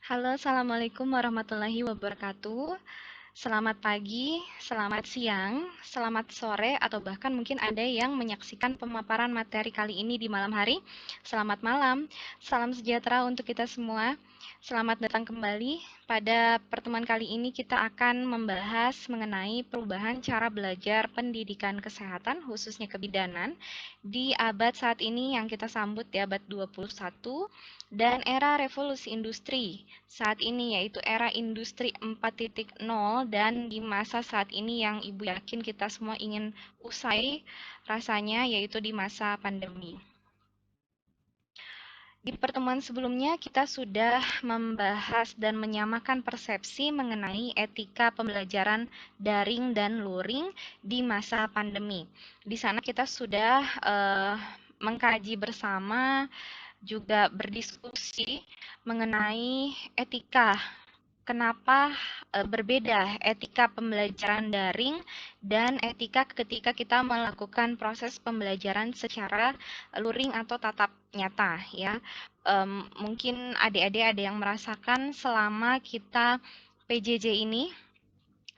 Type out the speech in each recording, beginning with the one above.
Halo, Assalamualaikum warahmatullahi wabarakatuh. Selamat pagi, selamat siang, selamat sore, atau bahkan mungkin ada yang menyaksikan pemaparan materi kali ini di malam hari. Selamat malam, salam sejahtera untuk kita semua. Selamat datang kembali. Pada pertemuan kali ini kita akan membahas mengenai perubahan cara belajar pendidikan kesehatan, khususnya kebidanan, di abad saat ini yang kita sambut di abad 21 dan era revolusi industri saat ini, yaitu era industri 4.0, dan di masa saat ini yang Ibu yakin kita semua ingin usai rasanya, yaitu di masa pandemi. Di pertemuan sebelumnya kita sudah membahas dan menyamakan persepsi mengenai etika pembelajaran daring dan luring di masa pandemi. Di sana kita sudah mengkaji bersama, juga berdiskusi mengenai etika. Kenapa berbeda etika pembelajaran daring dan etika ketika kita melakukan proses pembelajaran secara luring atau tatap nyata, ya. Mungkin adik-adik ada yang merasakan selama kita PJJ ini,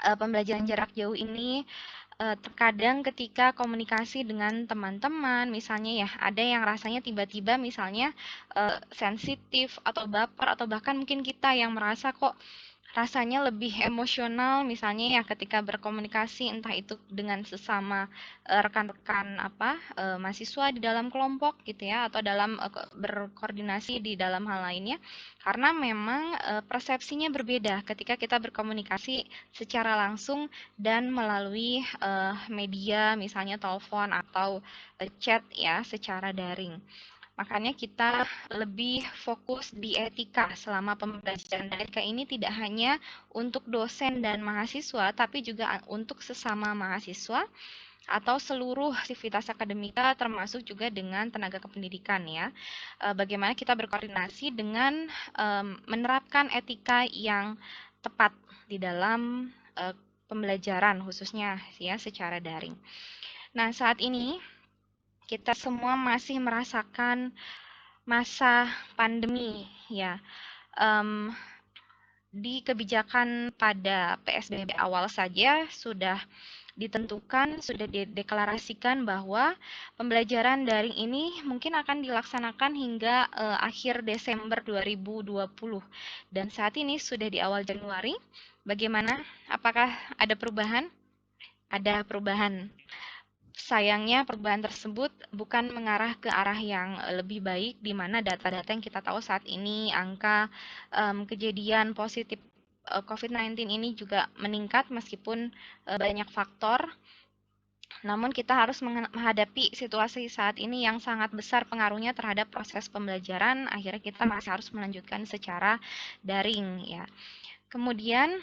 pembelajaran jarak jauh ini, terkadang ketika komunikasi dengan teman-teman, misalnya ya, ada yang rasanya tiba-tiba misalnya sensitif atau baper, atau bahkan mungkin kita yang merasa kok rasanya lebih emosional misalnya ya ketika berkomunikasi, entah itu dengan sesama rekan-rekan mahasiswa di dalam kelompok gitu ya, atau dalam berkoordinasi di dalam hal lainnya, karena memang persepsinya berbeda ketika kita berkomunikasi secara langsung dan melalui media misalnya telepon atau chat ya secara daring. Makanya kita lebih fokus di etika selama pembelajaran. Dan etika ini tidak hanya untuk dosen dan mahasiswa, tapi juga untuk sesama mahasiswa atau seluruh aktivitas akademika, termasuk juga dengan tenaga kependidikan ya. Bagaimana kita berkoordinasi dengan menerapkan etika yang tepat di dalam pembelajaran khususnya ya secara daring. Nah, saat ini kita semua masih merasakan masa pandemi ya. Em, di kebijakan pada PSBB awal saja sudah ditentukan, sudah dideklarasikan bahwa pembelajaran daring ini mungkin akan dilaksanakan hingga akhir Desember 2020. Dan saat ini sudah di awal Januari. Bagaimana? Apakah ada perubahan? Ada perubahan. Sayangnya perubahan tersebut bukan mengarah ke arah yang lebih baik, di mana data-data yang kita tahu saat ini angka kejadian positif COVID-19 ini juga meningkat meskipun banyak faktor. Namun kita harus menghadapi situasi saat ini yang sangat besar pengaruhnya terhadap proses pembelajaran. Akhirnya kita masih harus melanjutkan secara daring ya. Kemudian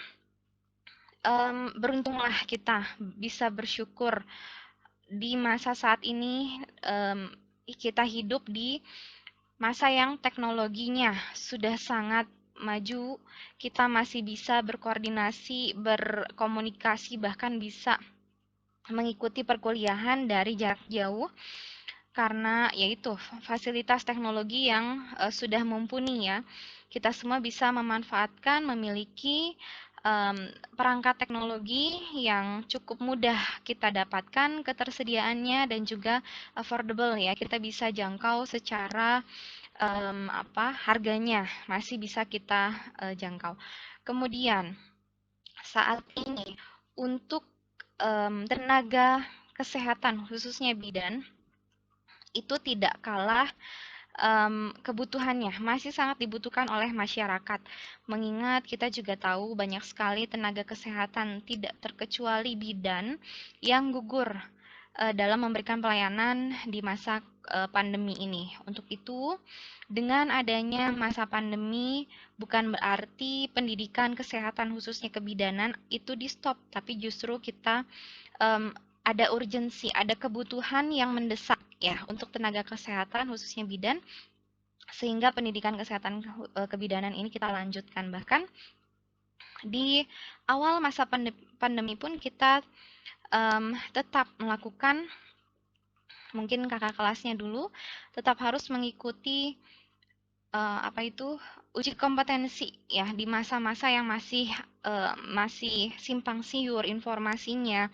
beruntunglah kita bisa bersyukur di masa saat ini, kita hidup di masa yang teknologinya sudah sangat maju, kita masih bisa berkoordinasi, berkomunikasi, bahkan bisa mengikuti perkuliahan dari jarak jauh karena yaitu fasilitas teknologi yang sudah mumpuni ya. Kita semua bisa memanfaatkan, memiliki perangkat teknologi yang cukup mudah kita dapatkan ketersediaannya dan juga affordable ya. Kita bisa jangkau secara harganya masih bisa kita jangkau. Kemudian saat ini untuk tenaga kesehatan khususnya bidan itu tidak kalah kebutuhannya, masih sangat dibutuhkan oleh masyarakat. Mengingat kita juga tahu banyak sekali tenaga kesehatan tidak terkecuali bidan yang gugur dalam memberikan pelayanan di masa pandemi ini. Untuk itu, dengan adanya masa pandemi bukan berarti pendidikan kesehatan khususnya kebidanan itu di-stop, tapi justru kita ada urgensi, ada kebutuhan yang mendesak ya untuk tenaga kesehatan khususnya bidan, sehingga pendidikan kesehatan kebidanan ini kita lanjutkan. Bahkan di awal masa pandemi pun kita tetap melakukan, mungkin kakak kelasnya dulu tetap harus mengikuti uji kompetensi ya di masa-masa yang masih simpang siur informasinya,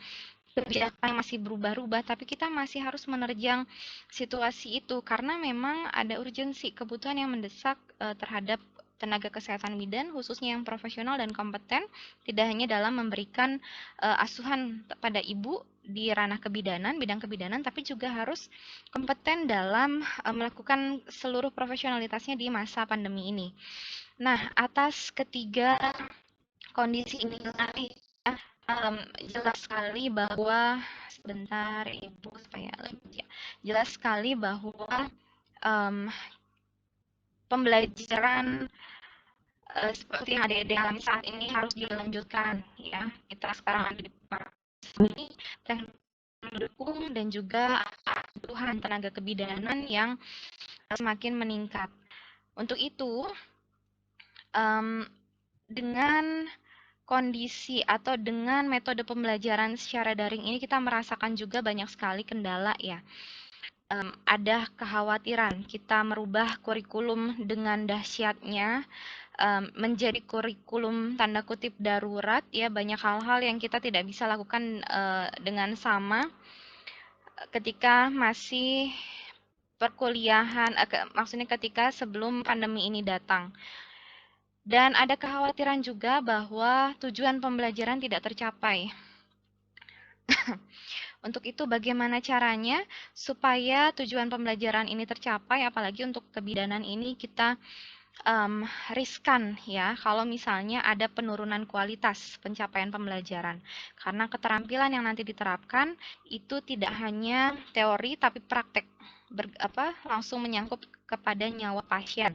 kebijakan masih berubah-ubah, tapi kita masih harus menerjang situasi itu karena memang ada urgensi kebutuhan yang mendesak terhadap tenaga kesehatan bidan khususnya yang profesional dan kompeten, tidak hanya dalam memberikan asuhan pada ibu di ranah kebidanan, bidang kebidanan, tapi juga harus kompeten dalam melakukan seluruh profesionalitasnya di masa pandemi ini. Nah, atas ketiga kondisi inilah ya, jelas sekali bahwa sebentar Ibu supaya lebih ya. Jelas sekali bahwa um, pembelajaran seperti yang adik-adik alami saat ini harus dilanjutkan ya. Kita sekarang ada di ini teknologi mendukung dan juga kebutuhan tenaga kebidanan yang semakin meningkat. Untuk itu, dengan kondisi atau dengan metode pembelajaran secara daring ini kita merasakan juga banyak sekali kendala ya. Ada kekhawatiran kita merubah kurikulum dengan dahsyatnya menjadi kurikulum tanda kutip darurat ya, banyak hal-hal yang kita tidak bisa lakukan dengan sama ketika masih perkuliahan, maksudnya ketika sebelum pandemi ini datang. Dan ada kekhawatiran juga bahwa tujuan pembelajaran tidak tercapai. Untuk itu bagaimana caranya supaya tujuan pembelajaran ini tercapai, apalagi untuk kebidanan ini kita riskan ya kalau misalnya ada penurunan kualitas pencapaian pembelajaran. Karena keterampilan yang nanti diterapkan itu tidak hanya teori tapi praktek langsung menyangkut kepada nyawa pasien.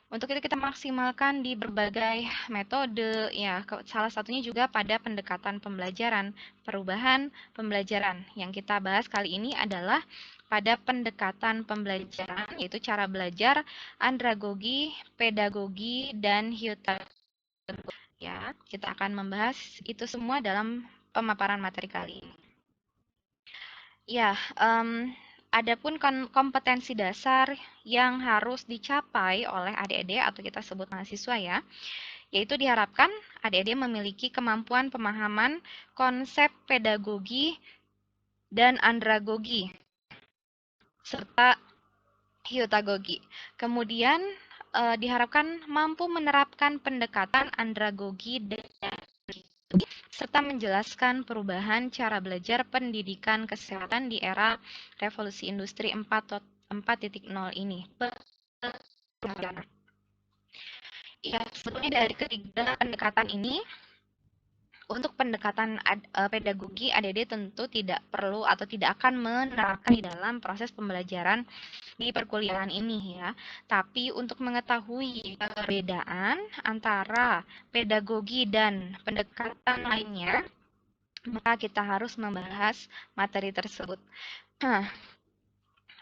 Untuk itu kita maksimalkan di berbagai metode ya, salah satunya juga pada pendekatan pembelajaran, perubahan pembelajaran. Yang kita bahas kali ini adalah pada pendekatan pembelajaran, yaitu cara belajar, andragogi, pedagogi, dan hypnagogi. Ya, kita akan membahas itu semua dalam pemaparan materi kali ini. Ya, adapun kompetensi dasar yang harus dicapai oleh adik-adik atau kita sebut mahasiswa ya, yaitu diharapkan adik-adik memiliki kemampuan pemahaman konsep pedagogi dan andragogi serta hypnagogi. Kemudian diharapkan mampu menerapkan pendekatan andragogi dan serta menjelaskan perubahan cara belajar pendidikan kesehatan di era revolusi industri 4.0 ini. Ya, sebetulnya dari ketiga pendekatan ini, untuk pendekatan pedagogi, adik-adik tentu tidak perlu atau tidak akan menerapkan di dalam proses pembelajaran di perkuliahan ini ya. Tapi untuk mengetahui perbedaan antara pedagogi dan pendekatan lainnya, maka kita harus membahas materi tersebut. Nah,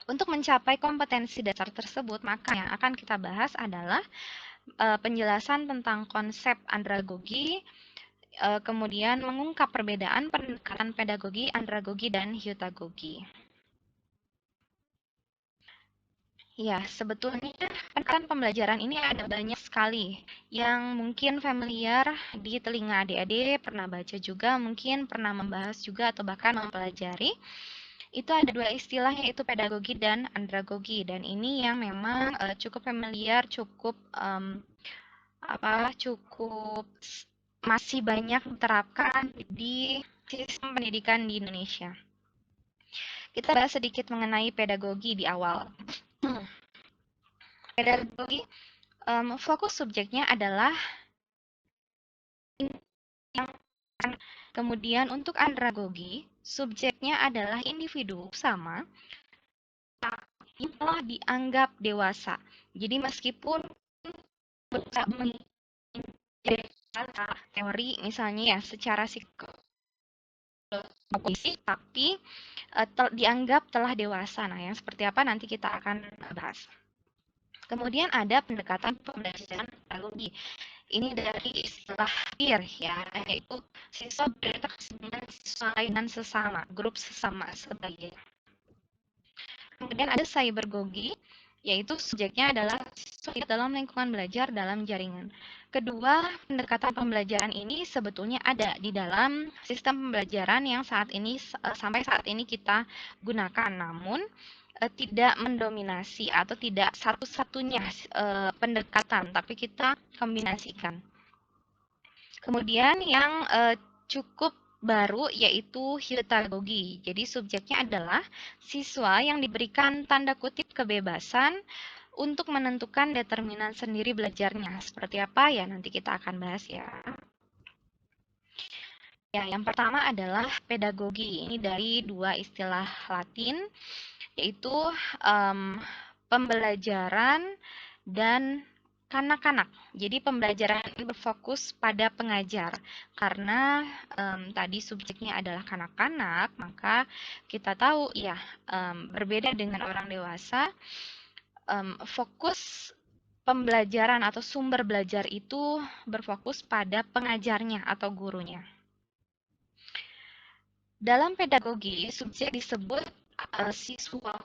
untuk mencapai kompetensi dasar tersebut, maka yang akan kita bahas adalah penjelasan tentang konsep andragogi, kemudian mengungkap perbedaan pendekatan pedagogi, andragogi, dan hypnagogi. Ya, sebetulnya pendekatan pembelajaran ini ada banyak sekali yang mungkin familiar di telinga adik-adik, pernah baca juga, mungkin pernah membahas juga atau bahkan mempelajari. Itu ada dua istilah yaitu pedagogi dan andragogi, dan ini yang memang cukup familiar, cukup masih banyak diterapkan di sistem pendidikan di Indonesia. Kita bahas sedikit mengenai pedagogi di awal. Pedagogi, fokus subjeknya adalah yang kemudian untuk andragogi, subjeknya adalah individu sama yang telah dianggap dewasa. Jadi meskipun teori misalnya ya secara psikologi, tapi dianggap telah dewasa. Nah, yang seperti apa nanti kita akan bahas. Kemudian ada pendekatan pembelajaran pedagogi. Ini dari istilah peer ya, yaitu siswa berinteraksi dengan siswa lain dan sesama, grup sesama sebagainya. Kemudian ada cybergogi, yaitu subjeknya adalah siswa dalam lingkungan belajar dalam jaringan. Kedua, pendekatan pembelajaran ini sebetulnya ada di dalam sistem pembelajaran yang sampai saat ini kita gunakan, namun tidak mendominasi atau tidak satu-satunya pendekatan, tapi kita kombinasikan. Kemudian yang cukup baru yaitu heutagogi. Jadi subjeknya adalah siswa yang diberikan tanda kutip kebebasan untuk menentukan determinan sendiri belajarnya. Seperti apa ya nanti kita akan bahas ya. Ya, yang pertama adalah pedagogi. Ini dari dua istilah Latin, yaitu pembelajaran dan kanak-kanak. Jadi pembelajaran ini berfokus pada pengajar. Karena tadi subjeknya adalah kanak-kanak, maka kita tahu ya berbeda dengan orang dewasa, fokus pembelajaran atau sumber belajar itu berfokus pada pengajarnya atau gurunya. Dalam pedagogi, subjek disebut siswa.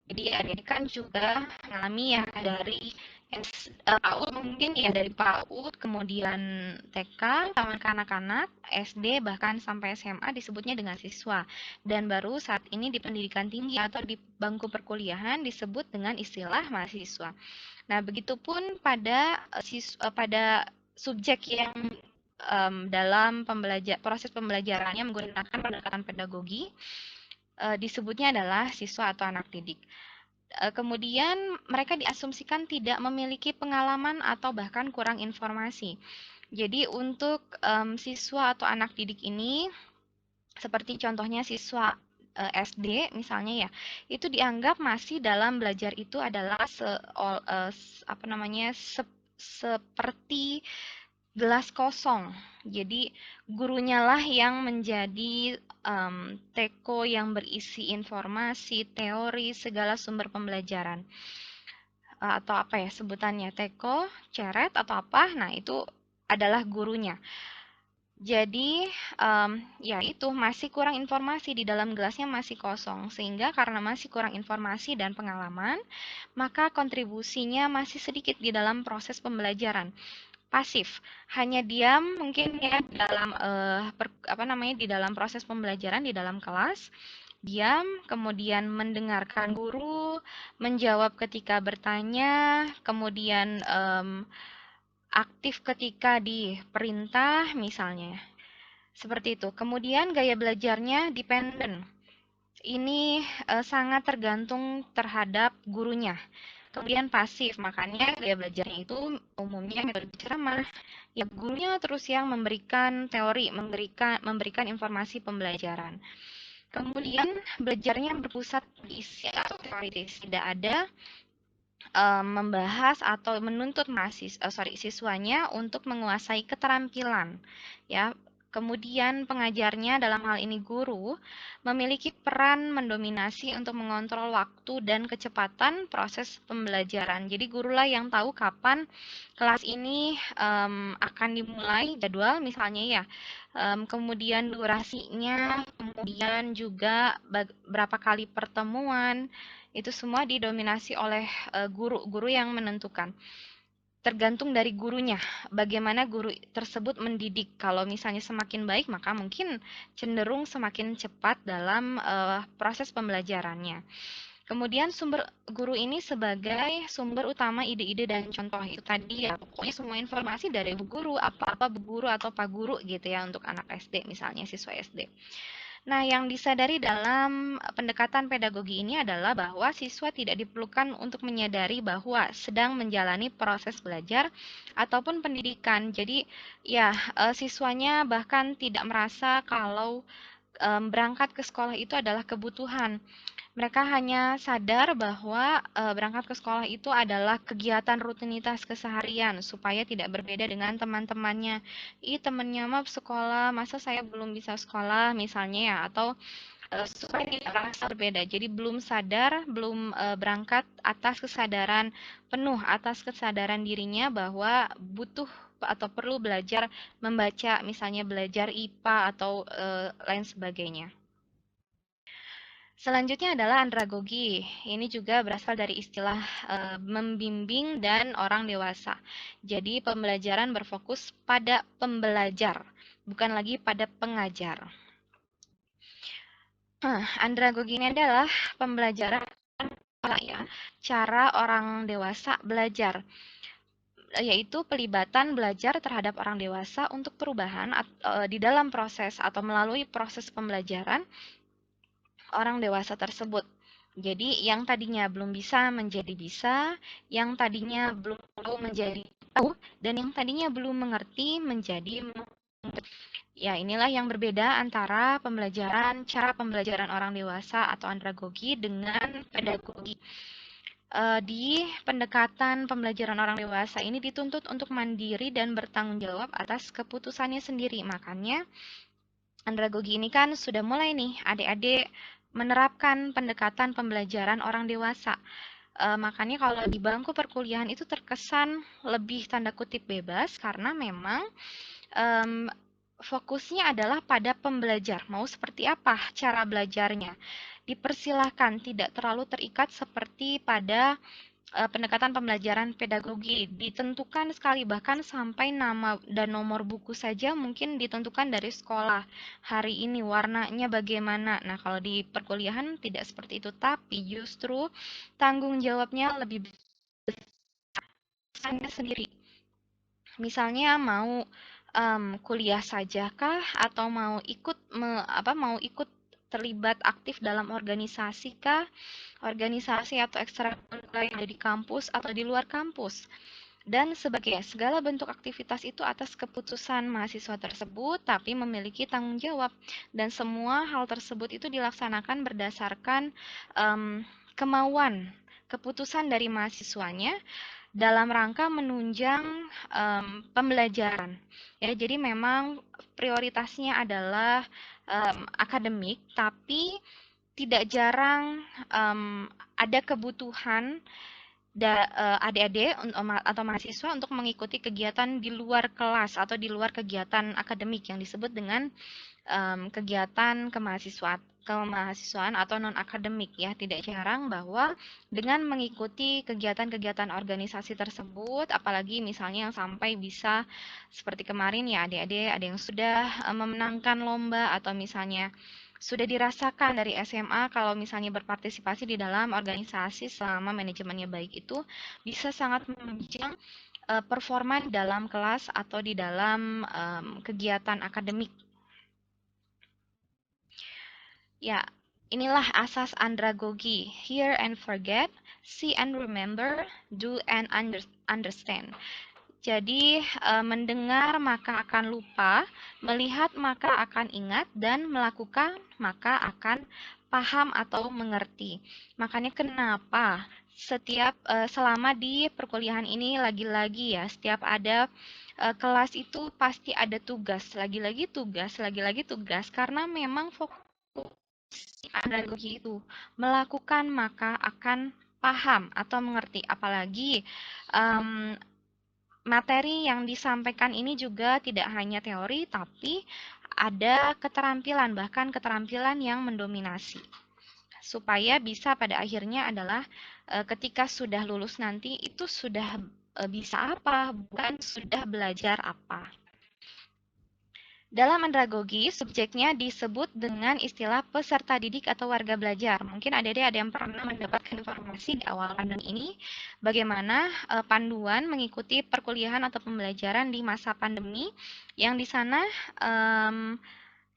Jadi adik kan juga mengalami ya dari PAUD mungkin ya dari PAUD, kemudian TK, taman kanak-kanak, SD, bahkan sampai SMA disebutnya dengan siswa. Dan baru saat ini di pendidikan tinggi atau di bangku perkuliahan disebut dengan istilah mahasiswa. Nah, begitupun pada subjek yang dalam proses pembelajarannya menggunakan pendekatan pedagogi, disebutnya adalah siswa atau anak didik. Kemudian mereka diasumsikan tidak memiliki pengalaman atau bahkan kurang informasi. Jadi untuk siswa atau anak didik ini, seperti contohnya siswa SD misalnya ya, itu dianggap masih dalam belajar itu adalah seperti gelas kosong. Jadi gurunya lah yang menjadi teko yang berisi informasi, teori, segala sumber pembelajaran. Atau apa ya sebutannya, teko, ceret, atau apa. Nah, itu adalah gurunya. Jadi, ya itu masih kurang informasi, di dalam gelasnya masih kosong. Sehingga karena masih kurang informasi dan pengalaman, maka kontribusinya masih sedikit di dalam proses pembelajaran. Pasif, hanya diam mungkin ya dalam di dalam proses pembelajaran di dalam kelas, diam, kemudian mendengarkan guru, menjawab ketika bertanya, kemudian aktif ketika diperintah misalnya. Seperti itu. Kemudian gaya belajarnya dependen. Ini sangat tergantung terhadap gurunya. Kemudian pasif, makanya gaya belajarnya itu umumnya metode ceramah. Ya, gurunya terus yang memberikan teori, memberikan informasi pembelajaran. Kemudian belajarnya berpusat di isi atau teoritis, tidak ada membahas atau menuntut siswanya untuk menguasai keterampilan, ya. Kemudian pengajarnya, dalam hal ini guru, memiliki peran mendominasi untuk mengontrol waktu dan kecepatan proses pembelajaran. Jadi gurulah yang tahu kapan kelas ini akan dimulai, jadwal misalnya ya. Kemudian durasinya, kemudian juga berapa kali pertemuan, itu semua didominasi oleh guru yang menentukan. Tergantung dari gurunya, bagaimana guru tersebut mendidik. Kalau misalnya semakin baik, maka mungkin cenderung semakin cepat dalam proses pembelajarannya. Kemudian sumber guru ini sebagai sumber utama ide-ide dan contoh. Itu tadi ya, pokoknya semua informasi dari bu guru, apa-apa bu guru atau pak guru gitu ya untuk anak SD misalnya, siswa SD. Nah, yang disadari dalam pendekatan pedagogi ini adalah bahwa siswa tidak diperlukan untuk menyadari bahwa sedang menjalani proses belajar ataupun pendidikan. Jadi, ya, siswanya bahkan tidak merasa kalau berangkat ke sekolah itu adalah kebutuhan. Mereka hanya sadar bahwa berangkat ke sekolah itu adalah kegiatan rutinitas keseharian supaya tidak berbeda dengan teman-temannya. Ih, temennya mah sekolah, masa saya belum bisa sekolah misalnya ya, atau supaya tidak merasa berbeda. Jadi belum sadar, belum berangkat atas kesadaran penuh, atas kesadaran dirinya bahwa butuh atau perlu belajar membaca, misalnya belajar IPA atau lain sebagainya. Selanjutnya adalah andragogi. Ini juga berasal dari istilah membimbing dan orang dewasa. Jadi pembelajaran berfokus pada pembelajar, bukan lagi pada pengajar. Andragogi ini adalah pembelajaran ya, cara orang dewasa belajar, yaitu pelibatan belajar terhadap orang dewasa untuk perubahan di dalam proses atau melalui proses pembelajaran orang dewasa tersebut. Jadi yang tadinya belum bisa menjadi bisa, yang tadinya belum tahu menjadi tahu, dan yang tadinya belum mengerti menjadi mengerti. Ya, inilah yang berbeda antara cara pembelajaran orang dewasa atau andragogi dengan pedagogi. Di pendekatan pembelajaran orang dewasa ini dituntut untuk mandiri dan bertanggung jawab atas keputusannya sendiri. Makanya andragogi ini kan sudah mulai nih adik-adik menerapkan pendekatan pembelajaran orang dewasa. Makanya kalau di bangku perkuliahan itu terkesan lebih tanda kutip bebas karena memang fokusnya adalah pada pembelajar. Mau seperti apa cara belajarnya? Dipersilahkan tidak terlalu terikat seperti pada pendekatan pembelajaran pedagogi. Ditentukan sekali, bahkan sampai nama dan nomor buku saja mungkin ditentukan dari sekolah. Hari ini warnanya bagaimana. Nah, kalau di perkuliahan tidak seperti itu, tapi justru tanggung jawabnya lebih besar sendiri. Misalnya mau kuliah saja kah atau mau ikut terlibat aktif dalam organisasi kah? Organisasi atau ekstrakurikuler yang ada di kampus atau di luar kampus. Dan sebagainya, segala bentuk aktivitas itu atas keputusan mahasiswa tersebut, tapi memiliki tanggung jawab. Dan semua hal tersebut itu dilaksanakan berdasarkan kemauan, keputusan dari mahasiswanya dalam rangka menunjang pembelajaran. Ya, jadi memang prioritasnya adalah akademik, tapi tidak jarang ada kebutuhan adik-adik atau mahasiswa untuk mengikuti kegiatan di luar kelas atau di luar kegiatan akademik yang disebut dengan kegiatan kemahasiswaan atau non-akademik ya. Tidak jarang bahwa dengan mengikuti kegiatan-kegiatan organisasi tersebut, apalagi misalnya yang sampai bisa seperti kemarin ya adik-adik, ada yang sudah memenangkan lomba atau misalnya sudah dirasakan dari SMA kalau misalnya berpartisipasi di dalam organisasi selama manajemennya baik itu bisa sangat menunjang performa di dalam kelas atau di dalam kegiatan akademik. Ya, inilah asas andragogi. Hear and forget, see and remember, do and understand. Jadi, mendengar maka akan lupa, melihat maka akan ingat, dan melakukan maka akan paham atau mengerti. Makanya kenapa selama di perkuliahan ini lagi-lagi ya, setiap ada kelas itu pasti ada tugas, lagi-lagi tugas, karena memang fokus andragogi itu melakukan maka akan paham atau mengerti. Apalagi materi yang disampaikan ini juga tidak hanya teori, tapi ada keterampilan, bahkan keterampilan yang mendominasi. Supaya bisa pada akhirnya adalah ketika sudah lulus nanti itu sudah bisa apa, bukan sudah belajar apa. Dalam andragogi, subjeknya disebut dengan istilah peserta didik atau warga belajar. Mungkin adik-adik ada yang pernah mendapatkan informasi di awal pandemi ini, bagaimana panduan mengikuti perkuliahan atau pembelajaran di masa pandemi, yang di sana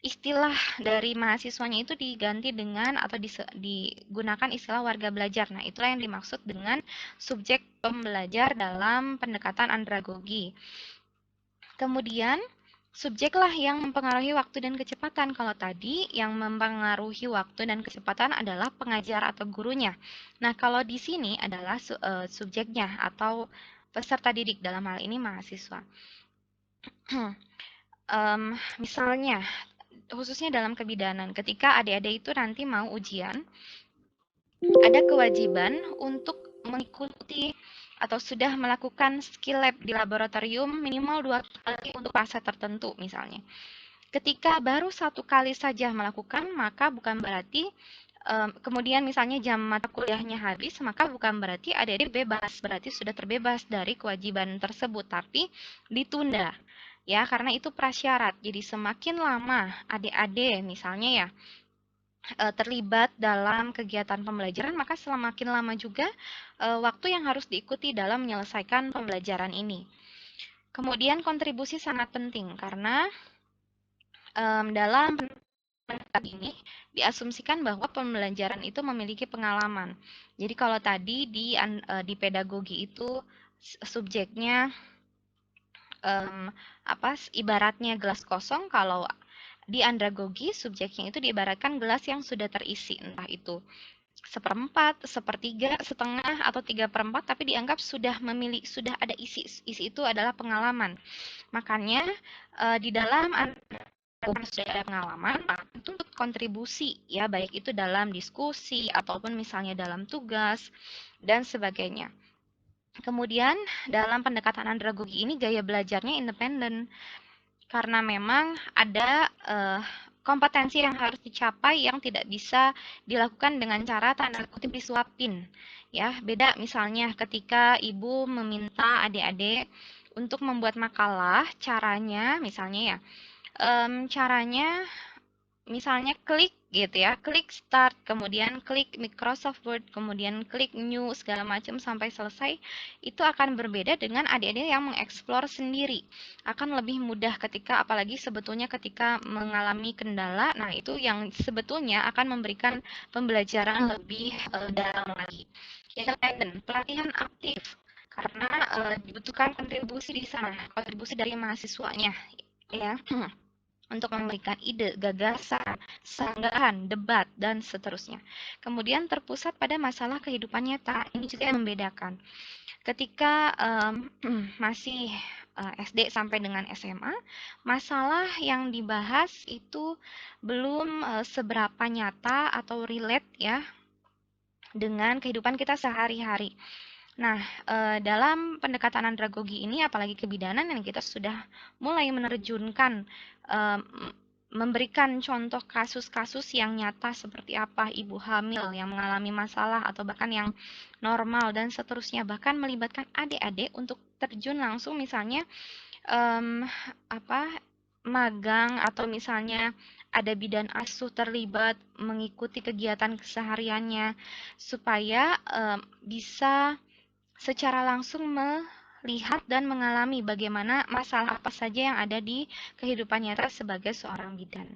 istilah dari mahasiswanya itu diganti dengan atau digunakan istilah warga belajar. Nah, itulah yang dimaksud dengan subjek pembelajar dalam pendekatan andragogi. Kemudian, subjeklah yang mempengaruhi waktu dan kecepatan. Kalau tadi yang mempengaruhi waktu dan kecepatan adalah pengajar atau gurunya. Nah, kalau di sini adalah subjeknya atau peserta didik, dalam hal ini mahasiswa. Misalnya, khususnya dalam kebidanan, ketika adik-adik itu nanti mau ujian, ada kewajiban untuk mengikuti atau sudah melakukan skill lab di laboratorium minimal 2 kali untuk fase tertentu misalnya. Ketika baru 1 kali saja melakukan, maka bukan berarti kemudian misalnya jam mata kuliahnya habis, maka bukan berarti adik-adik bebas, berarti sudah terbebas dari kewajiban tersebut, tapi ditunda. Ya, karena itu prasyarat. Jadi semakin lama adik-adik misalnya ya terlibat dalam kegiatan pembelajaran, maka semakin lama juga waktu yang harus diikuti dalam menyelesaikan pembelajaran ini. Kemudian kontribusi sangat penting karena dalam pendekatan ini diasumsikan bahwa pembelajaran itu memiliki pengalaman. Jadi kalau tadi di pedagogi itu subjeknya ibaratnya gelas kosong, kalau di andragogi subjeknya itu diibaratkan gelas yang sudah terisi, entah itu seperempat, sepertiga, setengah, atau 3/4, tapi dianggap sudah ada isi. Isi itu adalah pengalaman. Makanya di dalam sudah ada pengalaman, maka tuntut kontribusi ya, baik itu dalam diskusi ataupun misalnya dalam tugas dan sebagainya. Kemudian dalam pendekatan andragogi ini gaya belajarnya independen karena memang ada kompetensi yang harus dicapai yang tidak bisa dilakukan dengan cara tanda kutip disuapin. Ya, beda misalnya ketika ibu meminta adik-adik untuk membuat makalah, caranya misalnya ya, caranya misalnya klik gitu ya, klik start, kemudian klik Microsoft Word, kemudian klik new segala macam sampai selesai, itu akan berbeda dengan adik-adik yang mengeksplor sendiri. Akan lebih mudah ketika apalagi sebetulnya ketika mengalami kendala, nah itu yang sebetulnya akan memberikan pembelajaran lebih dalam lagi. Independen, pelatihan aktif karena dibutuhkan kontribusi di sana, kontribusi dari mahasiswanya ya. Untuk memberikan ide, gagasan, sanggahan, debat, dan seterusnya. Kemudian terpusat pada masalah kehidupan nyata. Ini juga yang membedakan. Ketika masih SD sampai dengan SMA, masalah yang dibahas itu belum seberapa nyata atau relate ya dengan kehidupan kita sehari-hari. Nah, dalam pendekatan andragogi ini, apalagi kebidanan yang kita sudah mulai menerjunkan, memberikan contoh kasus-kasus yang nyata seperti apa ibu hamil yang mengalami masalah atau bahkan yang normal dan seterusnya, bahkan melibatkan adik-adik untuk terjun langsung misalnya magang atau misalnya ada bidan asuh terlibat mengikuti kegiatan kesehariannya supaya bisa secara langsung melihat dan mengalami bagaimana masalah apa saja yang ada di kehidupan nyata sebagai seorang bidan.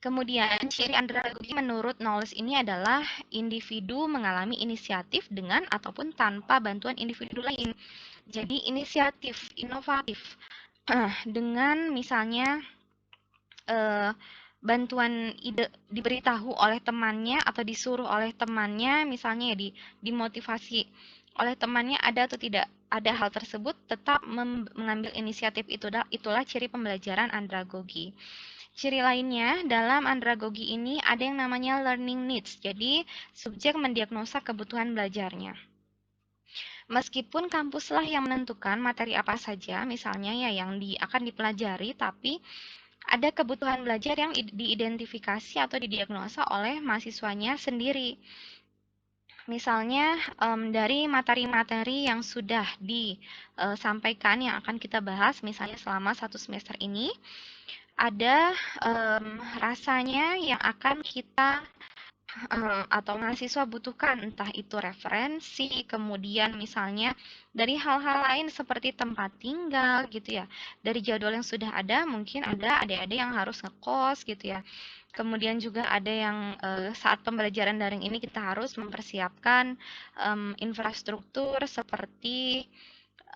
Kemudian, ciri andragogi menurut Knowles ini adalah individu mengalami inisiatif dengan ataupun tanpa bantuan individu lain. Jadi, inisiatif, inovatif. Dengan misalnya bantuan ide diberitahu oleh temannya atau disuruh oleh temannya, misalnya ya dimotivasi oleh temannya ada atau tidak ada hal tersebut, tetap mengambil inisiatif itulah ciri pembelajaran andragogi. Ciri lainnya dalam andragogi ini ada yang namanya learning needs. Jadi, subjek mendiagnosa kebutuhan belajarnya. Meskipun kampuslah yang menentukan materi apa saja, misalnya ya yang akan dipelajari, tapi ada kebutuhan belajar yang diidentifikasi atau didiagnosa oleh mahasiswanya sendiri. Misalnya dari materi-materi yang sudah disampaikan yang akan kita bahas, misalnya selama 1 semester ini, ada rasanya yang akan kita atau mahasiswa butuhkan, entah itu referensi, kemudian misalnya dari hal-hal lain seperti tempat tinggal gitu ya. Dari jadwal yang sudah ada, mungkin ada adik-adik yang harus ngekos gitu ya. Kemudian juga ada yang saat pembelajaran daring ini kita harus mempersiapkan infrastruktur seperti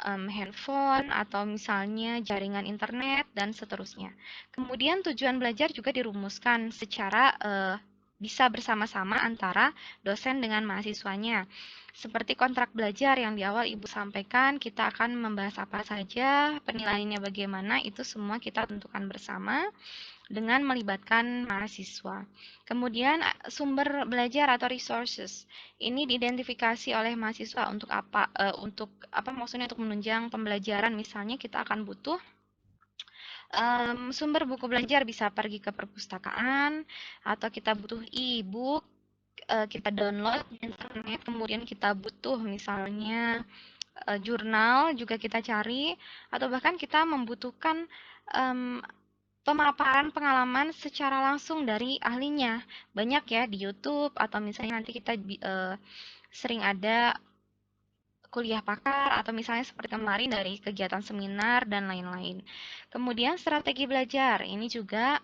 handphone atau misalnya jaringan internet dan seterusnya. Kemudian tujuan belajar juga dirumuskan secara bisa bersama-sama antara dosen dengan mahasiswanya. Seperti kontrak belajar yang di awal Ibu sampaikan, kita akan membahas apa saja, penilaiannya bagaimana, itu semua kita tentukan bersama dengan melibatkan mahasiswa. Kemudian sumber belajar atau resources ini diidentifikasi oleh mahasiswa untuk apa? Maksudnya untuk menunjang pembelajaran. Misalnya kita akan butuh Sumber buku belajar bisa pergi ke perpustakaan atau kita butuh e-book, kita download di internet, kemudian kita butuh misalnya jurnal juga kita cari, atau bahkan kita membutuhkan um, pemaparan pengalaman secara langsung dari ahlinya. Banyak ya di YouTube atau misalnya nanti kita sering ada kuliah pakar atau misalnya seperti kemarin dari kegiatan seminar dan lain-lain. Kemudian strategi belajar ini juga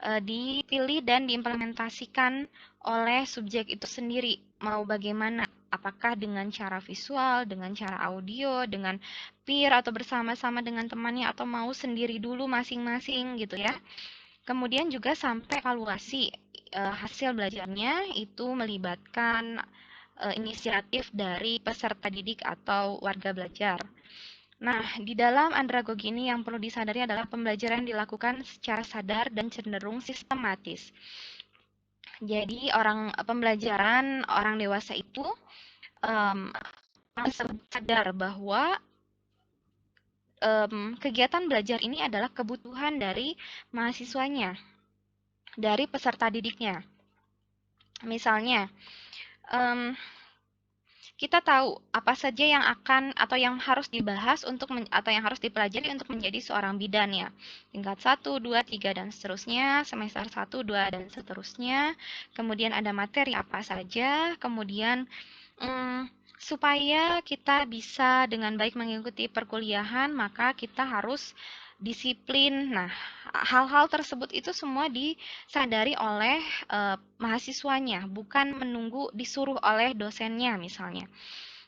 dipilih dan diimplementasikan oleh subjek itu sendiri. Mau bagaimana? Apakah dengan cara visual, dengan cara audio, dengan peer atau bersama-sama dengan temannya atau mau sendiri dulu masing-masing gitu ya. Kemudian juga sampai evaluasi hasil belajarnya itu melibatkan inisiatif dari peserta didik atau warga belajar. Nah, di dalam andragogi ini yang perlu disadari adalah pembelajaran dilakukan secara sadar dan cenderung sistematis. Jadi pembelajaran orang dewasa itu harus sadar bahwa kegiatan belajar ini adalah kebutuhan dari mahasiswanya, dari peserta didiknya. Misalnya, kita tahu apa saja yang akan atau yang harus dibahas atau yang harus dipelajari untuk menjadi seorang bidan ya. Tingkat 1, 2, 3 dan seterusnya, semester 1, 2 dan seterusnya. Kemudian ada materi apa saja, kemudian supaya kita bisa dengan baik mengikuti perkuliahan, maka kita harus disiplin. Nah, hal-hal tersebut itu semua disadari oleh mahasiswanya, bukan menunggu disuruh oleh dosennya misalnya.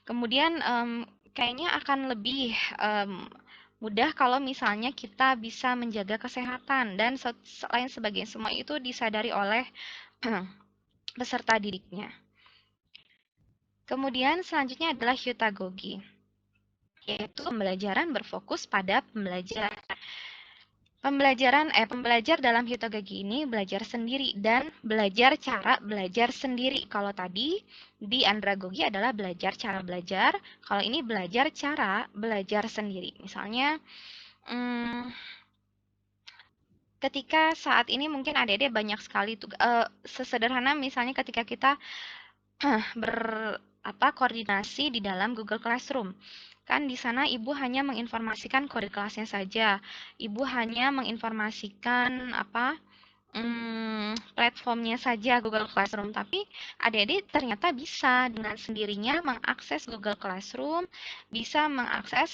Kemudian kayaknya akan lebih mudah kalau misalnya kita bisa menjaga kesehatan dan selain sebagai semua itu disadari oleh peserta didiknya. Kemudian selanjutnya adalah hyutagogi, yaitu pembelajaran berfokus pada pembelajar dalam hyutagogi ini belajar sendiri dan belajar cara belajar sendiri. Kalau tadi di andragogi adalah belajar cara belajar, kalau ini belajar cara belajar sendiri. Misalnya, ketika saat ini mungkin adik-adik banyak sekali sesederhana misalnya ketika kita koordinasi di dalam Google Classroom. Kan di sana ibu hanya menginformasikan kode kelasnya saja. Ibu hanya menginformasikan platformnya saja Google Classroom. Tapi adik-adik ternyata bisa dengan sendirinya mengakses Google Classroom, bisa mengakses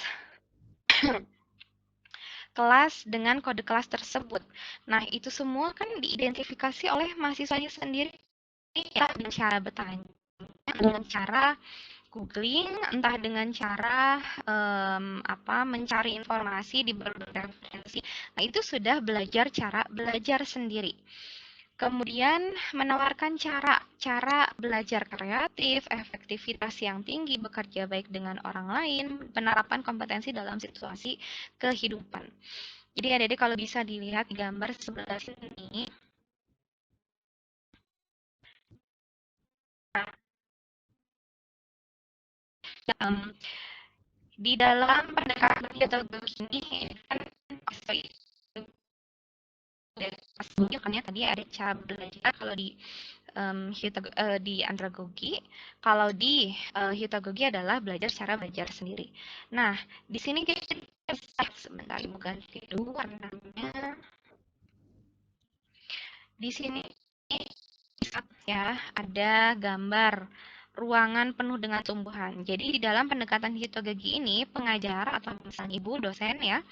kelas dengan kode kelas tersebut. Nah, itu semua kan diidentifikasi oleh mahasiswanya sendiri ya, dengan cara bertanya, dengan cara googling, entah dengan cara mencari informasi di berbagai referensi. Nah, itu sudah cara belajar sendiri. Kemudian menawarkan cara belajar kreatif, efektivitas yang tinggi, bekerja baik dengan orang lain, penerapan kompetensi dalam situasi kehidupan. Jadi adik-adik kalau bisa dilihat di gambar sebelah sini, di dalam pendekatan atau begini kan sebelumnya tadi ada cara belajar kalau di andragogi, kalau di hyutagogi adalah belajar cara belajar sendiri. Nah, di sini kita sebentar ibu ganti dulu warnanya. Di sini ya ada gambar ruangan penuh dengan tumbuhan. Jadi di dalam pendekatan hyutagogi ini pengajar atau misalnya ibu dosen ya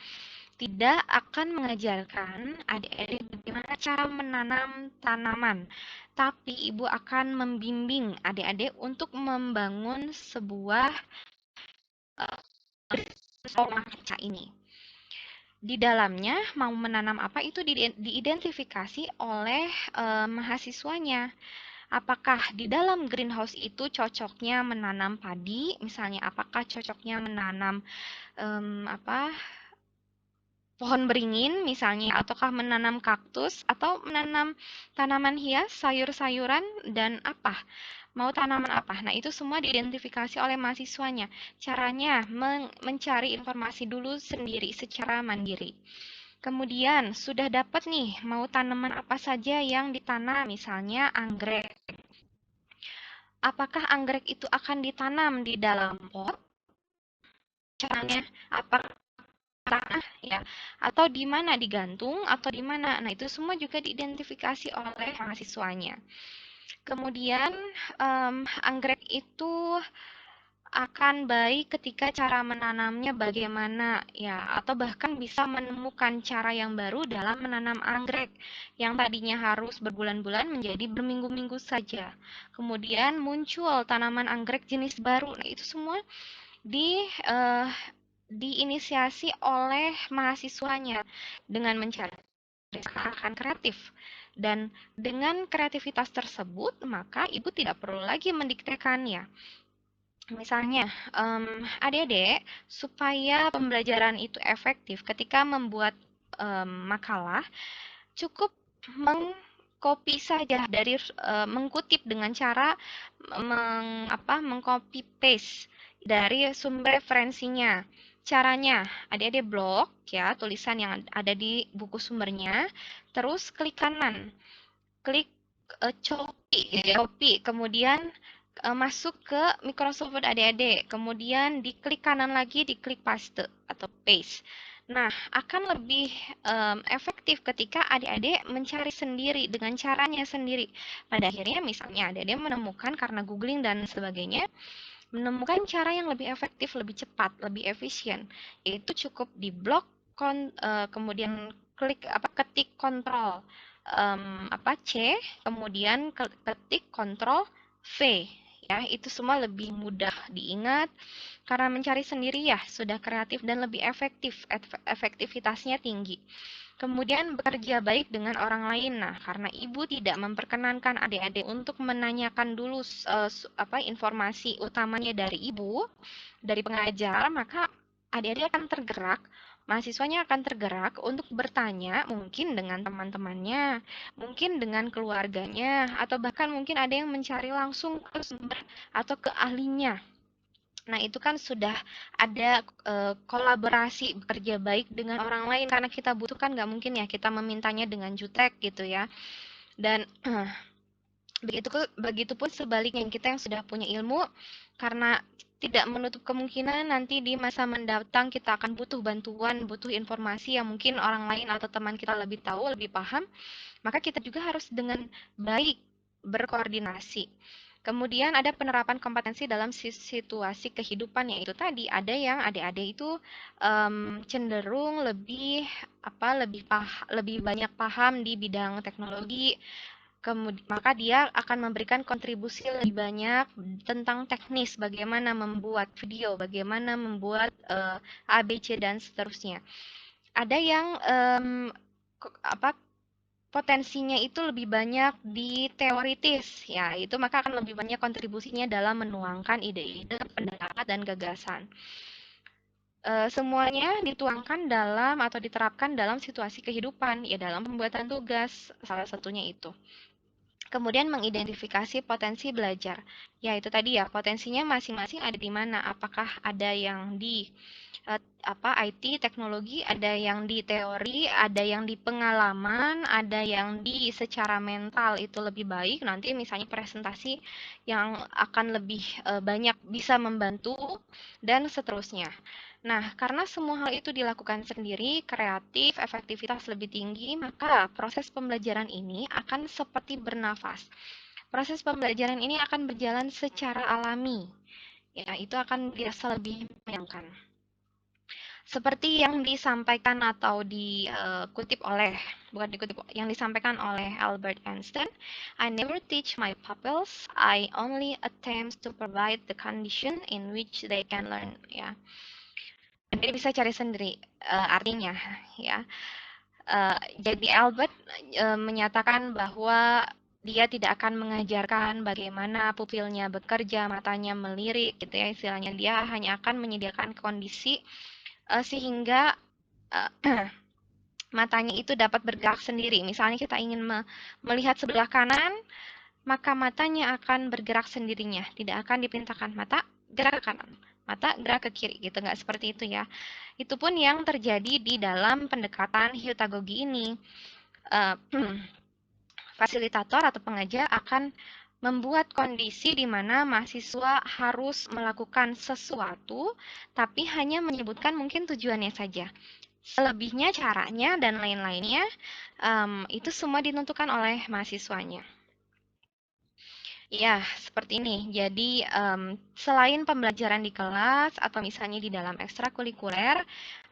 tidak akan mengajarkan adik-adik bagaimana cara menanam tanaman, tapi ibu akan membimbing adik-adik untuk membangun sebuah rumah kaca ini. Di dalamnya mau menanam apa itu diidentifikasi oleh mahasiswanya. Apakah di dalam greenhouse itu cocoknya menanam padi, misalnya apakah cocoknya menanam pohon beringin misalnya, ataukah menanam kaktus, atau menanam tanaman hias, sayur-sayuran, dan mau tanaman apa. Nah, itu semua diidentifikasi oleh mahasiswanya. Caranya mencari informasi dulu sendiri, secara mandiri. Kemudian sudah dapat nih mau tanaman apa saja yang ditanam, misalnya anggrek. Apakah anggrek itu akan ditanam di dalam pot? Caranya apa tanah ya? Atau di mana digantung atau di mana? Nah, itu semua juga diidentifikasi oleh mahasiswanya. Kemudian anggrek itu akan baik ketika cara menanamnya bagaimana ya, atau bahkan bisa menemukan cara yang baru dalam menanam anggrek yang tadinya harus berbulan-bulan menjadi berminggu-minggu saja. Kemudian muncul tanaman anggrek jenis baru. Nah, itu semua di diinisiasi oleh mahasiswanya dengan mencari akan kreatif. Dan dengan kreativitas tersebut, maka ibu tidak perlu lagi mendiktekannya. Misalnya, adik-adik, supaya pembelajaran itu efektif ketika membuat makalah, cukup mengcopy saja dari mengkutip dengan cara mengcopy paste dari sumber referensinya. Caranya, adik-adik blok ya tulisan yang ada di buku sumbernya, terus klik kanan, klik copy, kemudian masuk ke Microsoft Word adik-adik, kemudian diklik kanan lagi, diklik paste atau paste. Nah, akan lebih efektif ketika adik-adik mencari sendiri dengan caranya sendiri. Pada akhirnya, misalnya adik-adik menemukan karena googling dan sebagainya, menemukan cara yang lebih efektif, lebih cepat, lebih efisien, yaitu cukup di blok, kemudian ketik kontrol C, kemudian ketik kontrol V. Ya, itu semua lebih mudah diingat karena mencari sendiri ya sudah kreatif dan lebih efektif, efektivitasnya tinggi. Kemudian bekerja baik dengan orang lain. Nah, karena ibu tidak memperkenankan adik-adik untuk menanyakan dulu informasi utamanya dari ibu, dari pengajar, maka adik-adik akan tergerak, mahasiswanya akan tergerak untuk bertanya mungkin dengan teman-temannya, mungkin dengan keluarganya, atau bahkan mungkin ada yang mencari langsung ke sumber atau ke ahlinya. Nah, itu kan sudah ada kolaborasi bekerja baik dengan orang lain karena kita butuhkan nggak mungkin ya kita memintanya dengan jutek gitu ya. Dan begitupun sebaliknya kita yang sudah punya ilmu karena tidak menutup kemungkinan nanti di masa mendatang kita akan butuh bantuan, butuh informasi yang mungkin orang lain atau teman kita lebih tahu, lebih paham, maka kita juga harus dengan baik berkoordinasi. Kemudian ada penerapan kompetensi dalam situasi kehidupan, yaitu tadi ada yang adik-adik itu cenderung lebih lebih banyak paham di bidang teknologi, maka dia akan memberikan kontribusi lebih banyak tentang teknis, bagaimana membuat video, bagaimana membuat ABC dan seterusnya. Ada yang potensinya itu lebih banyak di teoritis, ya itu maka akan lebih banyak kontribusinya dalam menuangkan ide-ide, pendapat, dan gagasan. Semuanya dituangkan dalam atau diterapkan dalam situasi kehidupan, ya dalam pembuatan tugas, salah satunya itu. Kemudian mengidentifikasi potensi belajar. Ya, itu tadi ya, potensinya masing-masing ada di mana. Apakah ada yang di IT, teknologi, ada yang di teori, ada yang di pengalaman, ada yang di secara mental itu lebih baik. Nanti misalnya presentasi yang akan lebih banyak bisa membantu dan seterusnya. Nah, karena semua hal itu dilakukan sendiri, kreatif, efektivitas lebih tinggi, maka proses pembelajaran ini akan seperti bernafas. Proses pembelajaran ini akan berjalan secara alami. Ya, itu akan dirasa lebih menyenangkan. Seperti yang disampaikan atau dikutip oleh, bukan dikutip, yang disampaikan oleh Albert Einstein, I never teach my pupils, I only attempt to provide the condition in which they can learn. Ya, jadi bisa cari sendiri artinya ya. Jadi Albert menyatakan bahwa dia tidak akan mengajarkan bagaimana pupilnya bekerja, matanya melirik gitu ya istilahnya. Dia hanya akan menyediakan kondisi sehingga matanya itu dapat bergerak sendiri. Misalnya kita ingin melihat sebelah kanan, maka matanya akan bergerak sendirinya. Tidak akan diperintahkan mata gerak ke kanan. mata gerak ke kiri gitu, nggak seperti itu ya. Itu pun yang terjadi di dalam pendekatan hypnagogi ini. Uh, Fasilitator atau pengajar akan membuat kondisi di mana mahasiswa harus melakukan sesuatu, tapi hanya menyebutkan mungkin tujuannya saja. Selebihnya, caranya, dan lain-lainnya, itu semua ditentukan oleh mahasiswanya. Ya, seperti ini. Jadi, selain pembelajaran di kelas atau misalnya di dalam ekstrakurikuler,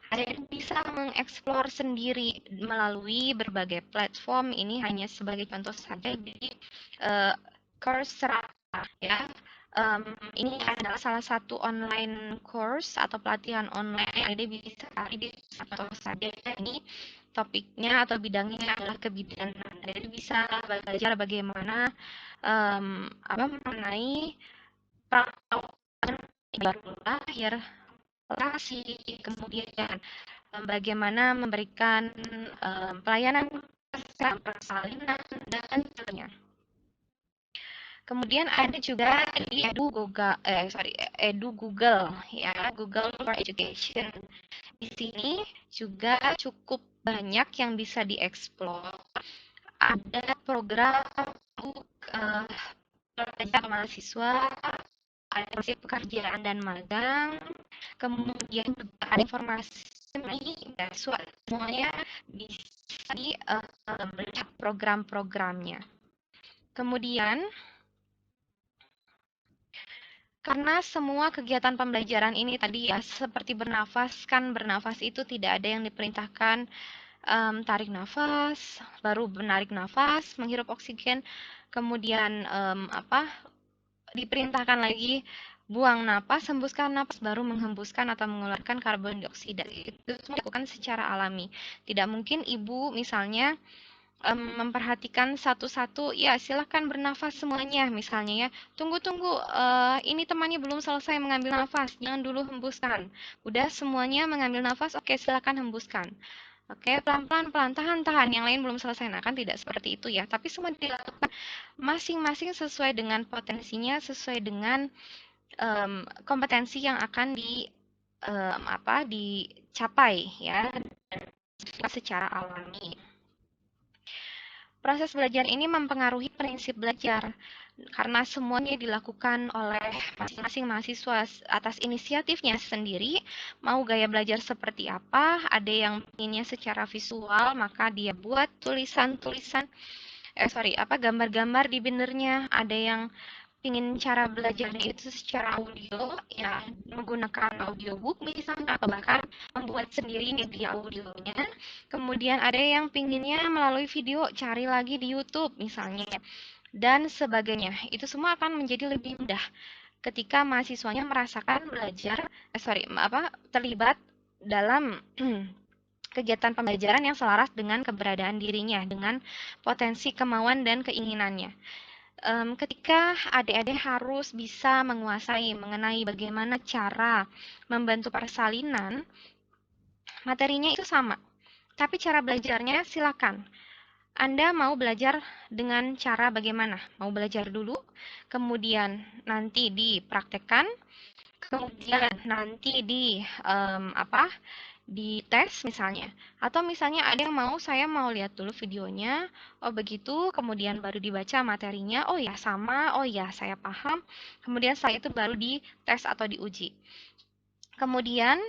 ada yang bisa mengeksplor sendiri melalui berbagai platform. Ini hanya sebagai contoh saja di Coursera ya. Ini adalah salah satu online course atau pelatihan online. Jadi bisa cari di atau saja ini topiknya atau bidangnya adalah kebidanan. Jadi bisa belajar bagaimana mengenai perawatan baru lahir, relasi, kemudian bagaimana memberikan pelayanan kesehatan persalinan dan sebagainya. Kemudian ada juga di Edu Google ya, Google for Education. Di sini juga cukup banyak yang bisa dieksplor. Ada program untuk pelajar mahasiswa, ada pekerjaan dan magang, kemudian juga ada informasi mengenai beasiswa. Semuanya bisa melihat program-programnya. Kemudian, karena semua kegiatan pembelajaran ini tadi ya seperti bernafas, kan bernafas itu tidak ada yang diperintahkan tarik nafas, baru menarik nafas, menghirup oksigen, kemudian diperintahkan lagi buang napas, hembuskan napas, baru menghembuskan atau mengeluarkan karbon dioksida. Itu semua dilakukan secara alami. Tidak mungkin ibu misalnya memperhatikan satu-satu, ya silahkan bernafas semuanya misalnya ya. Tunggu-tunggu, ini temannya belum selesai mengambil nafas, jangan dulu hembuskan. Udah semuanya mengambil nafas, oke silahkan hembuskan. Oke, pelan-pelan, pelan, tahan, yang lain belum selesai. Nah, kan tidak seperti itu ya. Tapi semua dilakukan masing-masing sesuai dengan potensinya, sesuai dengan kompetensi yang akan dicapai ya secara alami. Proses belajar ini mempengaruhi prinsip belajar karena semuanya dilakukan oleh masing-masing mahasiswa atas inisiatifnya sendiri. Mau gaya belajar seperti apa, ada yang inginnya secara visual, maka dia buat gambar-gambar di bindernya. Ada yang ingin cara belajarnya itu secara audio, ya menggunakan audiobook misalnya, atau bahkan membuat sendiri media audionya. Kemudian ada yang pinginnya melalui video, cari lagi di YouTube misalnya, dan sebagainya. Itu semua akan menjadi lebih mudah ketika mahasiswanya merasakan terlibat dalam kegiatan pembelajaran yang selaras dengan keberadaan dirinya, dengan potensi kemauan dan keinginannya. Ketika adik-adik harus bisa menguasai mengenai bagaimana cara membantu persalinan, materinya itu sama, tapi cara belajarnya silakan. Anda mau belajar dengan cara bagaimana? Mau belajar dulu, kemudian nanti dipraktekkan, kemudian nanti dites misalnya. Atau misalnya ada yang saya mau lihat dulu videonya, oh begitu, kemudian baru dibaca materinya, oh ya sama, oh ya saya paham, kemudian setelah itu baru dites atau diuji. Kemudian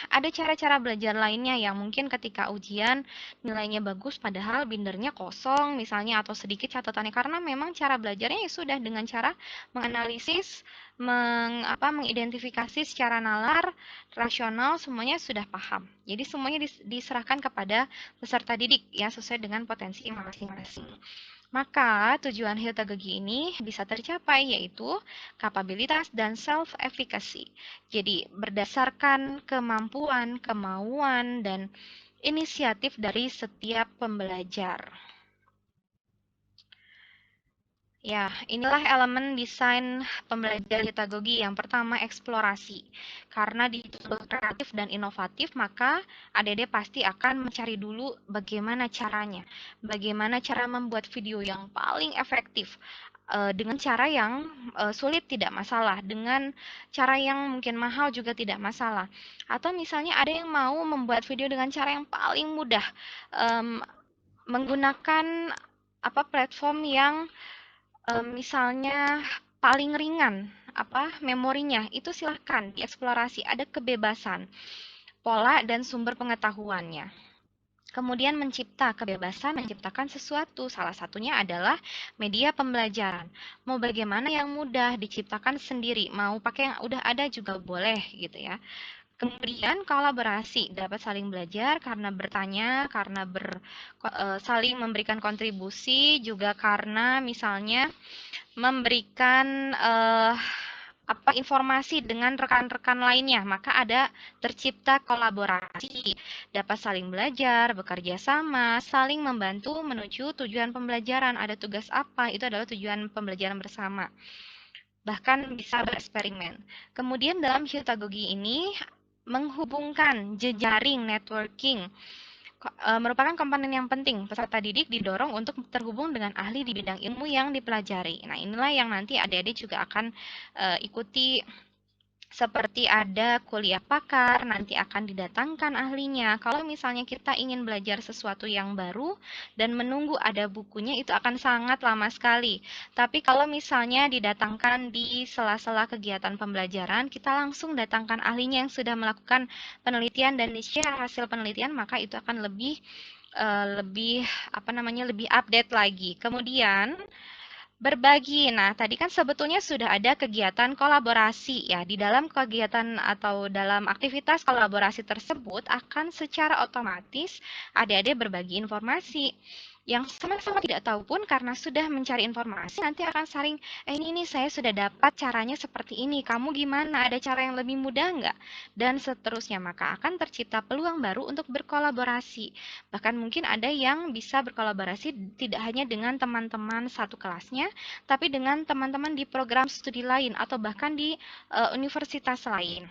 ada cara-cara belajar lainnya yang mungkin ketika ujian nilainya bagus padahal bindernya kosong misalnya atau sedikit catatannya karena memang cara belajarnya ya sudah dengan cara menganalisis, mengidentifikasi secara nalar, rasional semuanya sudah paham. Jadi semuanya diserahkan kepada peserta didik ya sesuai dengan potensi masing-masing. Maka tujuan hypnagogi ini bisa tercapai yaitu kapabilitas dan self-efficacy. Jadi berdasarkan kemampuan, kemauan, dan inisiatif dari setiap pembelajar. Ya, inilah elemen desain pembelajaran hypnagogi. Yang pertama, eksplorasi. Karena dituntut kreatif dan inovatif, maka adik-adik pasti akan mencari dulu bagaimana caranya. Bagaimana cara membuat video yang paling efektif. dengan cara yang sulit tidak masalah, dengan cara yang mungkin mahal juga tidak masalah. Atau misalnya ada yang mau membuat video dengan cara yang paling mudah, menggunakan platform yang misalnya paling ringan memorinya, itu silahkan dieksplorasi, ada kebebasan pola dan sumber pengetahuannya. Kemudian kebebasan menciptakan sesuatu, salah satunya adalah media pembelajaran. Mau bagaimana yang mudah diciptakan sendiri, mau pakai yang udah ada juga boleh gitu ya. Kemudian kolaborasi, dapat saling belajar karena bertanya, karena saling memberikan kontribusi, juga karena misalnya memberikan informasi dengan rekan-rekan lainnya, maka ada tercipta kolaborasi, dapat saling belajar, bekerja sama, saling membantu menuju tujuan pembelajaran. Ada tugas apa? Itu adalah tujuan pembelajaran bersama. Bahkan bisa bereksperimen. Kemudian dalam Hyutagogi ini menghubungkan jejaring networking merupakan komponen yang penting. Peserta didik didorong untuk terhubung dengan ahli di bidang ilmu yang dipelajari. Nah, inilah yang nanti adik-adik juga akan ikuti, seperti ada kuliah pakar, nanti akan didatangkan ahlinya. Kalau misalnya kita ingin belajar sesuatu yang baru dan menunggu ada bukunya, itu akan sangat lama sekali. Tapi kalau misalnya didatangkan di sela-sela kegiatan pembelajaran, kita langsung datangkan ahlinya yang sudah melakukan penelitian dan di-share hasil penelitian, maka itu akan lebih lebih update lagi. Kemudian berbagi. Nah, tadi kan sebetulnya sudah ada kegiatan kolaborasi ya. Di dalam kegiatan atau dalam aktivitas kolaborasi tersebut akan secara otomatis adik-adik berbagi informasi. Yang sama-sama tidak tahu pun karena sudah mencari informasi nanti akan saling, ini saya sudah dapat caranya seperti ini, kamu gimana? Ada cara yang lebih mudah nggak? Dan seterusnya, maka akan tercipta peluang baru untuk berkolaborasi. Bahkan mungkin ada yang bisa berkolaborasi tidak hanya dengan teman-teman satu kelasnya, tapi dengan teman-teman di program studi lain atau bahkan di universitas lain.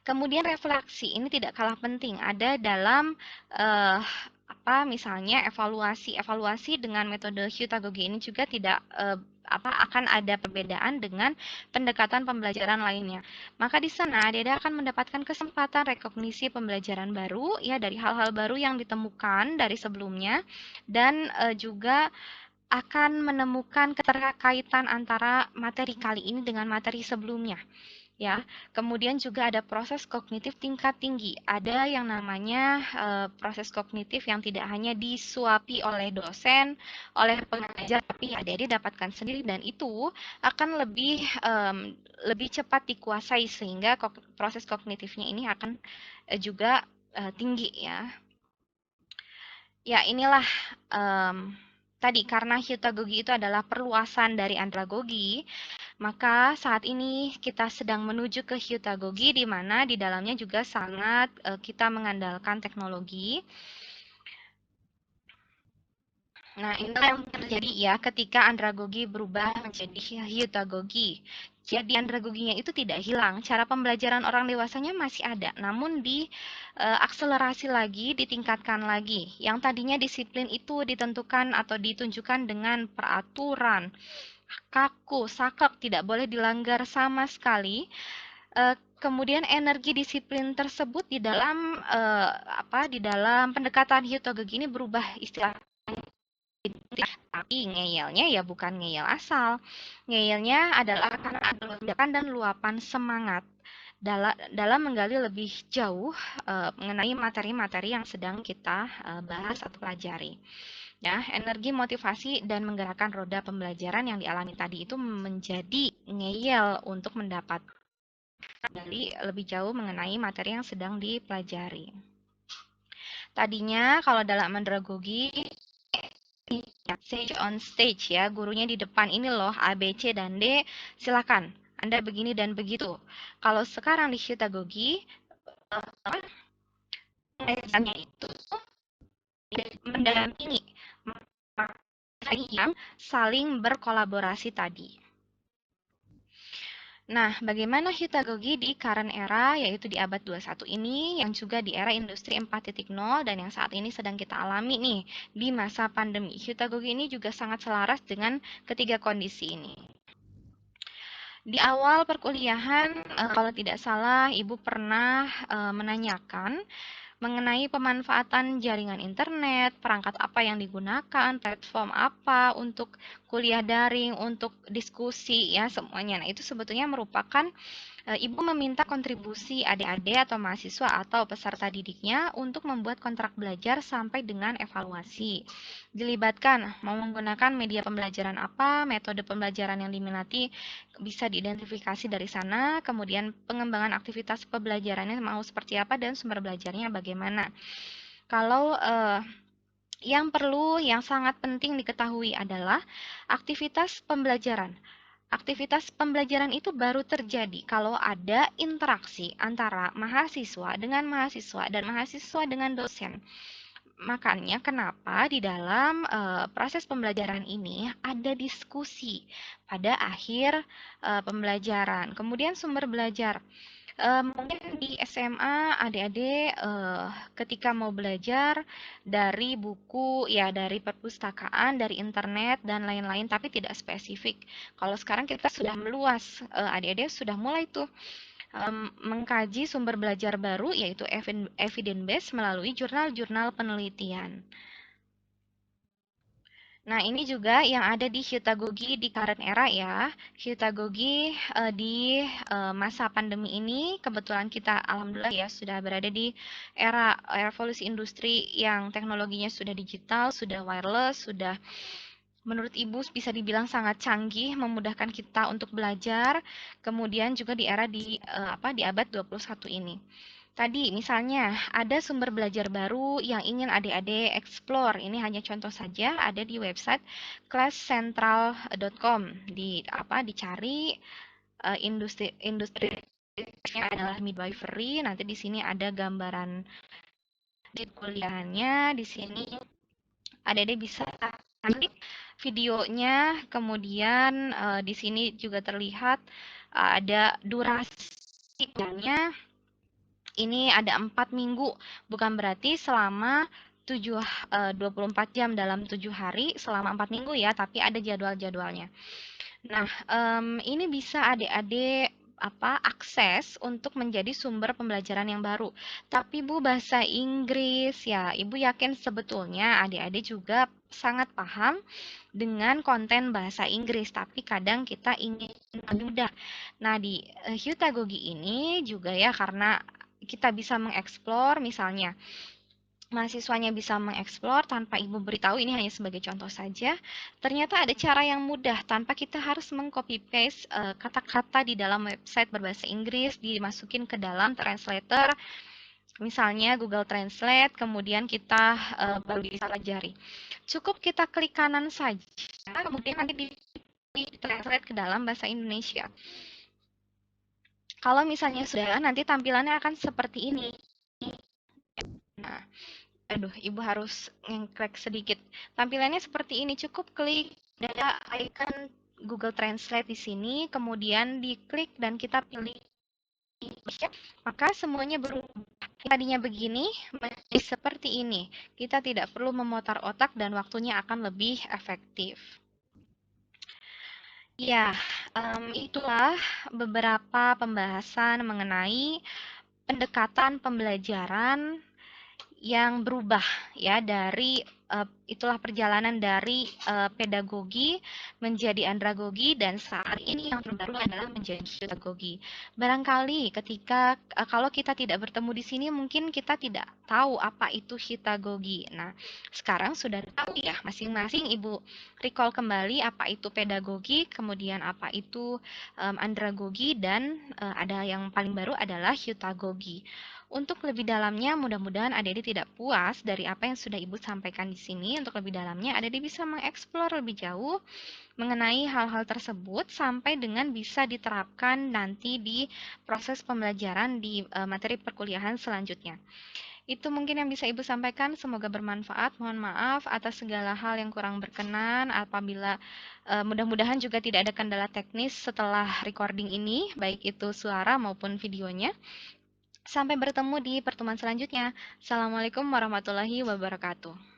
Kemudian refleksi ini tidak kalah penting, ada dalam misalnya evaluasi dengan metode Hyutagogi ini juga tidak akan ada perbedaan dengan pendekatan pembelajaran lainnya. Maka di sana adik-adik akan mendapatkan kesempatan rekognisi pembelajaran baru ya dari hal-hal baru yang ditemukan dari sebelumnya, dan juga akan menemukan keterkaitan antara materi kali ini dengan materi sebelumnya. Ya, kemudian juga ada proses kognitif tingkat tinggi. Ada yang namanya proses kognitif yang tidak hanya disuapi oleh dosen, oleh pengajar, tapi adik-adik dapatkan sendiri, dan itu akan lebih cepat dikuasai sehingga proses kognitifnya ini akan juga tinggi ya. Ya, inilah tadi karena Hyutagogi itu adalah perluasan dari andragogi, maka saat ini kita sedang menuju ke Hyutagogi di mana di dalamnya juga sangat kita mengandalkan teknologi. Nah, inilah yang terjadi ya ketika andragogi berubah menjadi Hyutagogi. Jadi andragoginya itu tidak hilang, cara pembelajaran orang dewasanya masih ada, namun akselerasi lagi, ditingkatkan lagi. Yang tadinya disiplin itu ditentukan atau ditunjukkan dengan peraturan, kaku, saklek, tidak boleh dilanggar sama sekali. Kemudian energi disiplin tersebut di dalam pendekatan Hyutagogi ini berubah istilah. Tapi ngeyelnya ya bukan ngeyel asal. Ngeyelnya adalah karena ada lonjakan dan luapan semangat dalam menggali lebih jauh mengenai materi-materi yang sedang kita bahas atau pelajari. Ya, energi motivasi dan menggerakkan roda pembelajaran yang dialami tadi itu menjadi ngeyel untuk mendapat gali lebih jauh mengenai materi yang sedang dipelajari. Tadinya kalau dalam andragogi stage on stage ya, gurunya di depan, ini loh A, B, C, dan D, silakan Anda begini dan begitu. Kalau sekarang di Hyutagogi, pengajarnya itu mendampingi yang saling berkolaborasi tadi. Nah, bagaimana Hypnagogi di current era, yaitu di abad 21 ini, yang juga di era industri 4.0 dan yang saat ini sedang kita alami nih, di masa pandemi. Hypnagogi ini juga sangat selaras dengan ketiga kondisi ini. Di awal perkuliahan, kalau tidak salah, Ibu pernah menanyakan mengenai pemanfaatan jaringan internet, perangkat apa yang digunakan, platform apa untuk kuliah daring, untuk diskusi, ya semuanya. Nah, itu sebetulnya merupakan Ibu meminta kontribusi adik-adik atau mahasiswa atau peserta didiknya untuk membuat kontrak belajar sampai dengan evaluasi. Dilibatkan mau menggunakan media pembelajaran apa, metode pembelajaran yang diminati bisa diidentifikasi dari sana, kemudian pengembangan aktivitas pembelajarannya mau seperti apa dan sumber belajarnya bagaimana. Kalau yang sangat penting diketahui adalah aktivitas pembelajaran. Aktivitas pembelajaran itu baru terjadi kalau ada interaksi antara mahasiswa dan mahasiswa dengan dosen. Makanya kenapa di dalam proses pembelajaran ini ada diskusi pada akhir pembelajaran. Kemudian sumber belajar. Mungkin di SMA adik-adik ketika mau belajar dari buku, ya dari perpustakaan, dari internet dan lain-lain, tapi tidak spesifik. Kalau sekarang kita sudah meluas, adik-adik sudah mulai tuh mengkaji sumber belajar baru, yaitu evidence based melalui jurnal-jurnal penelitian. Nah, ini juga yang ada di Hypnagogi di current era ya. Hypnagogi di masa pandemi ini, kebetulan kita alhamdulillah ya sudah berada di era revolusi industri yang teknologinya sudah digital, sudah wireless, sudah menurut Ibu bisa dibilang sangat canggih, memudahkan kita untuk belajar. Kemudian juga di era di abad 21 ini. Tadi misalnya ada sumber belajar baru yang ingin adik-adik explore. Ini hanya contoh saja, ada di website classcentral.com. Dicari industri adalah midwifery. Nanti di sini ada gambaran di kuliahnya. Di sini adik-adik bisa klik videonya. Kemudian di sini juga terlihat ada durasinya. Ini ada 4 minggu, bukan berarti selama 24 jam dalam 7 hari selama 4 minggu ya, tapi ada jadwal-jadwalnya. Nah, ini bisa adik-adik akses untuk menjadi sumber pembelajaran yang baru. Tapi Bu bahasa Inggris ya, Ibu yakin sebetulnya adik-adik juga sangat paham dengan konten bahasa Inggris, tapi kadang kita ingin lebih mudah. Nah, di Hypnagogi ini juga ya karena kita bisa mengeksplor misalnya mahasiswanya bisa mengeksplor tanpa ibu beritahu, ini hanya sebagai contoh saja. Ternyata ada cara yang mudah tanpa kita harus mengcopy paste kata-kata di dalam website berbahasa Inggris dimasukin ke dalam translator, misalnya Google Translate, kemudian kita baru bisa pelajari. Cukup kita klik kanan saja, kemudian nanti di translate ke dalam bahasa Indonesia. Kalau misalnya sudah, nanti tampilannya akan seperti ini. Nah, aduh, Ibu harus ngeklik sedikit. Tampilannya seperti ini, cukup klik ada icon Google Translate di sini, kemudian diklik dan kita pilih Indonesia, maka semuanya berubah. Tadinya begini, menjadi seperti ini. Kita tidak perlu memutar otak dan waktunya akan lebih efektif. Ya, itulah beberapa pembahasan mengenai pendekatan pembelajaran yang berubah ya dari itulah perjalanan dari pedagogi menjadi andragogi dan saat ini yang terbaru adalah menjadi pedagogi. Barangkali ketika kalau kita tidak bertemu di sini mungkin kita tidak tahu apa itu pedagogi. Nah, sekarang sudah tahu ya masing-masing Ibu recall kembali apa itu pedagogi, kemudian apa itu andragogi dan ada yang paling baru adalah hypnagogi. Untuk lebih dalamnya, mudah-mudahan adik-adik tidak puas dari apa yang sudah Ibu sampaikan di sini. Untuk lebih dalamnya, adik-adik bisa mengeksplor lebih jauh mengenai hal-hal tersebut sampai dengan bisa diterapkan nanti di proses pembelajaran di materi perkuliahan selanjutnya. Itu mungkin yang bisa Ibu sampaikan, semoga bermanfaat. Mohon maaf atas segala hal yang kurang berkenan apabila mudah-mudahan juga tidak ada kendala teknis setelah recording ini, baik itu suara maupun videonya. Sampai bertemu di pertemuan selanjutnya. Assalamualaikum warahmatullahi wabarakatuh.